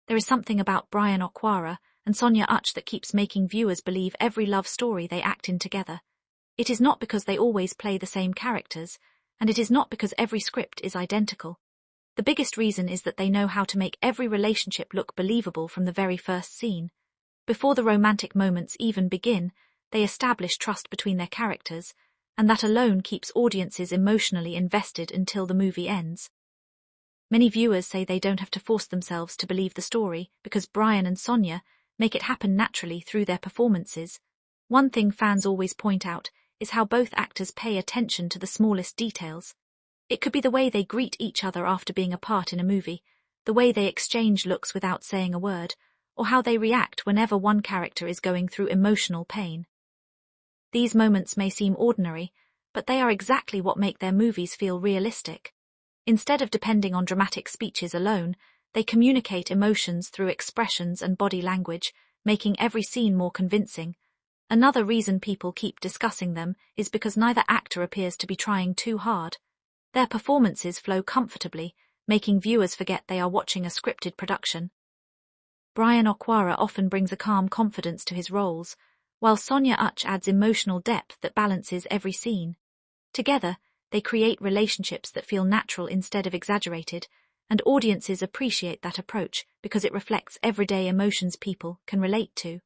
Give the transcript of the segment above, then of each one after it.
There is something about Bryan Okwara and Sonia Uche that keeps making viewers believe every love story they act in together. It is not because they always play the same characters, and it is not because every script is identical. The biggest reason is that they know how to make every relationship look believable from the very first scene. Before the romantic moments even begin, they establish trust between their characters, and that alone keeps audiences emotionally invested until the movie ends. Many viewers say they don't have to force themselves to believe the story because Bryan and Sonia make it happen naturally through their performances. One thing fans always point out is how both actors pay attention to the smallest details. It could be the way they greet each other after being apart in a movie, the way they exchange looks without saying a word, or how they react whenever one character is going through emotional pain. These moments may seem ordinary, but they are exactly what make their movies feel realistic. Instead of depending on dramatic speeches alone, they communicate emotions through expressions and body language, making every scene more convincing. Another reason people keep discussing them is because neither actor appears to be trying too hard. Their performances flow comfortably, making viewers forget they are watching a scripted production. Bryan Okwara often brings a calm confidence to his roles, while Sonia Uche adds emotional depth that balances every scene. Together, they create relationships that feel natural instead of exaggerated, and audiences appreciate that approach because it reflects everyday emotions people can relate to.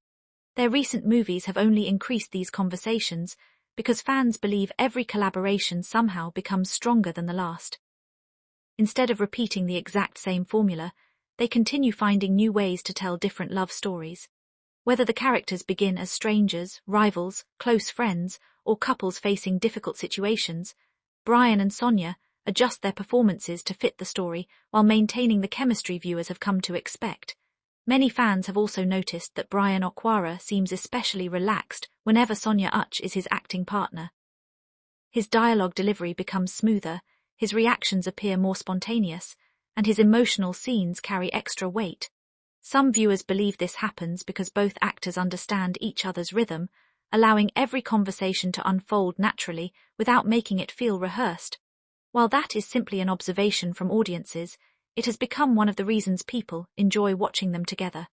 Their recent movies have only increased these conversations because fans believe every collaboration somehow becomes stronger than the last. Instead of repeating the exact same formula, they continue finding new ways to tell different love stories. Whether the characters begin as strangers, rivals, close friends, or couples facing difficult situations, Bryan and Sonia adjust their performances to fit the story while maintaining the chemistry viewers have come to expect. Many fans have also noticed that Bryan Okwara seems especially relaxed whenever Sonia Uche is his acting partner. His dialogue delivery becomes smoother, his reactions appear more spontaneous, and his emotional scenes carry extra weight. Some viewers believe this happens because both actors understand each other's rhythm, allowing every conversation to unfold naturally without making it feel rehearsed. While that is simply an observation from audiences, it has become one of the reasons people enjoy watching them together.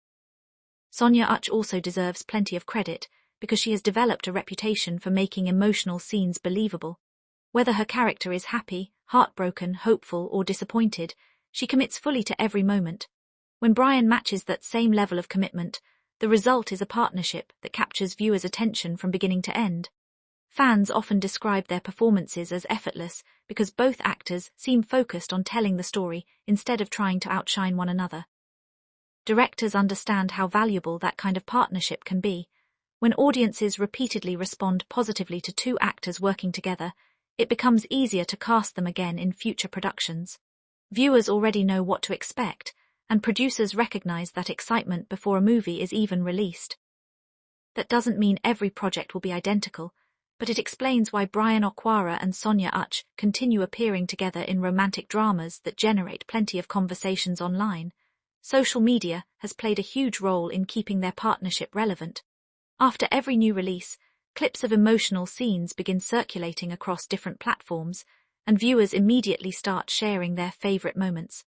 Sonia Uche also deserves plenty of credit because she has developed a reputation for making emotional scenes believable. Whether her character is happy, heartbroken, hopeful, or disappointed, she commits fully to every moment. When Bryan matches that same level of commitment, the result is a partnership that captures viewers' attention from beginning to end. Fans often describe their performances as effortless because both actors seem focused on telling the story instead of trying to outshine one another. Directors understand how valuable that kind of partnership can be. When audiences repeatedly respond positively to two actors working together, it becomes easier to cast them again in future productions. Viewers already know what to expect, and producers recognize that excitement before a movie is even released. That doesn't mean every project will be identical, but it explains why Bryan Okwara and Sonia Uche continue appearing together in romantic dramas that generate plenty of conversations online. Social media has played a huge role in keeping their partnership relevant. After every new release, clips of emotional scenes begin circulating across different platforms, and viewers immediately start sharing their favorite moments.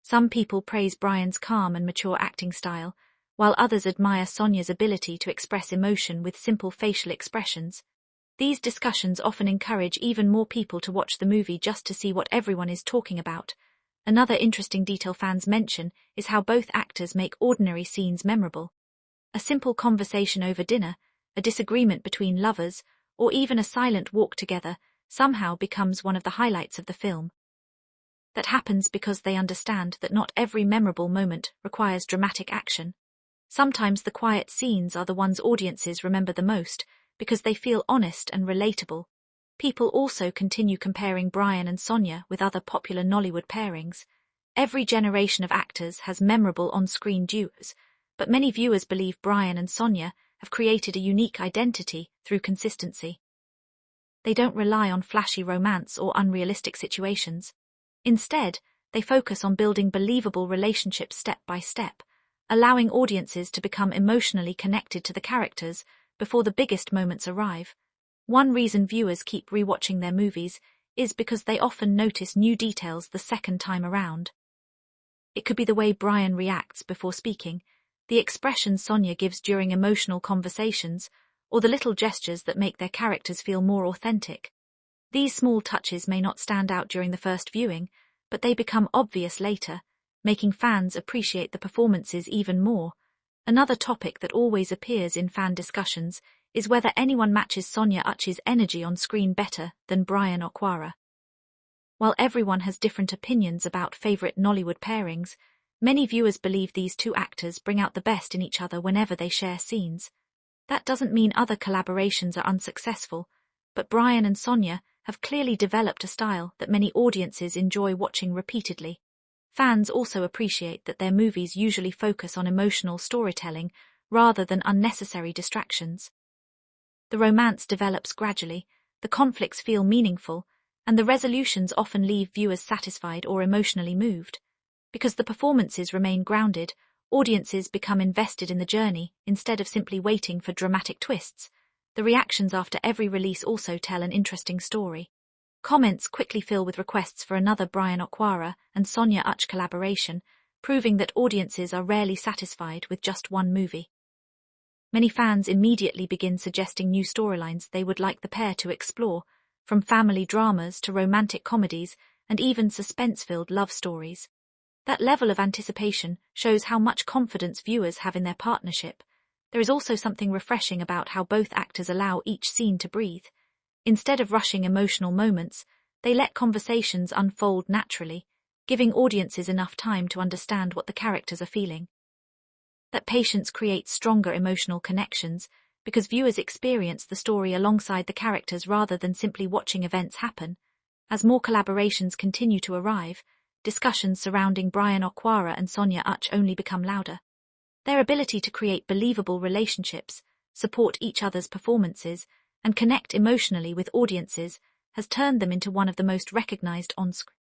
Some people praise Bryan's calm and mature acting style, while others admire Sonia's ability to express emotion with simple facial expressions. These discussions often encourage even more people to watch the movie just to see what everyone is talking about. Another interesting detail fans mention is how both actors make ordinary scenes memorable. A simple conversation over dinner, a disagreement between lovers, or even a silent walk together somehow becomes one of the highlights of the film. That happens because they understand that not every memorable moment requires dramatic action. Sometimes the quiet scenes are the ones audiences remember the most because they feel honest and relatable. People also continue comparing Bryan and Sonia with other popular Nollywood pairings. Every generation of actors has memorable on-screen duos, but many viewers believe Bryan and Sonia have created a unique identity through consistency. They don't rely on flashy romance or unrealistic situations. Instead, they focus on building believable relationships step by step, allowing audiences to become emotionally connected to the characters before the biggest moments arrive. One reason viewers keep rewatching their movies is because they often notice new details the second time around. It could be the way Bryan reacts before speaking, the expressions Sonia gives during emotional conversations, or the little gestures that make their characters feel more authentic. These small touches may not stand out during the first viewing, but they become obvious later, making fans appreciate the performances even more. Another topic that always appears in fan discussions is whether anyone matches Sonia Uche's energy on screen better than Bryan Okwara. While everyone has different opinions about favorite Nollywood pairings, many viewers believe these two actors bring out the best in each other whenever they share scenes. That doesn't mean other collaborations are unsuccessful, but Bryan and Sonia have clearly developed a style that many audiences enjoy watching repeatedly. Fans also appreciate that their movies usually focus on emotional storytelling rather than unnecessary distractions. The romance develops gradually, the conflicts feel meaningful, and the resolutions often leave viewers satisfied or emotionally moved. Because the performances remain grounded, audiences become invested in the journey instead of simply waiting for dramatic twists. The reactions after every release also tell an interesting story. Comments quickly fill with requests for another Bryan Okwara and Sonia Uche collaboration, proving that audiences are rarely satisfied with just one movie. Many fans immediately begin suggesting new storylines they would like the pair to explore, from family dramas to romantic comedies and even suspense-filled love stories. That level of anticipation shows how much confidence viewers have in their partnership. There is also something refreshing about how both actors allow each scene to breathe. Instead of rushing emotional moments, they let conversations unfold naturally, giving audiences enough time to understand what the characters are feeling. That patience creates stronger emotional connections because viewers experience the story alongside the characters rather than simply watching events happen. As more collaborations continue to arrive, discussions surrounding Bryan Okwara and Sonia Uche only become louder. Their ability to create believable relationships, support each other's performances, and connect emotionally with audiences has turned them into one of the most recognized on-screen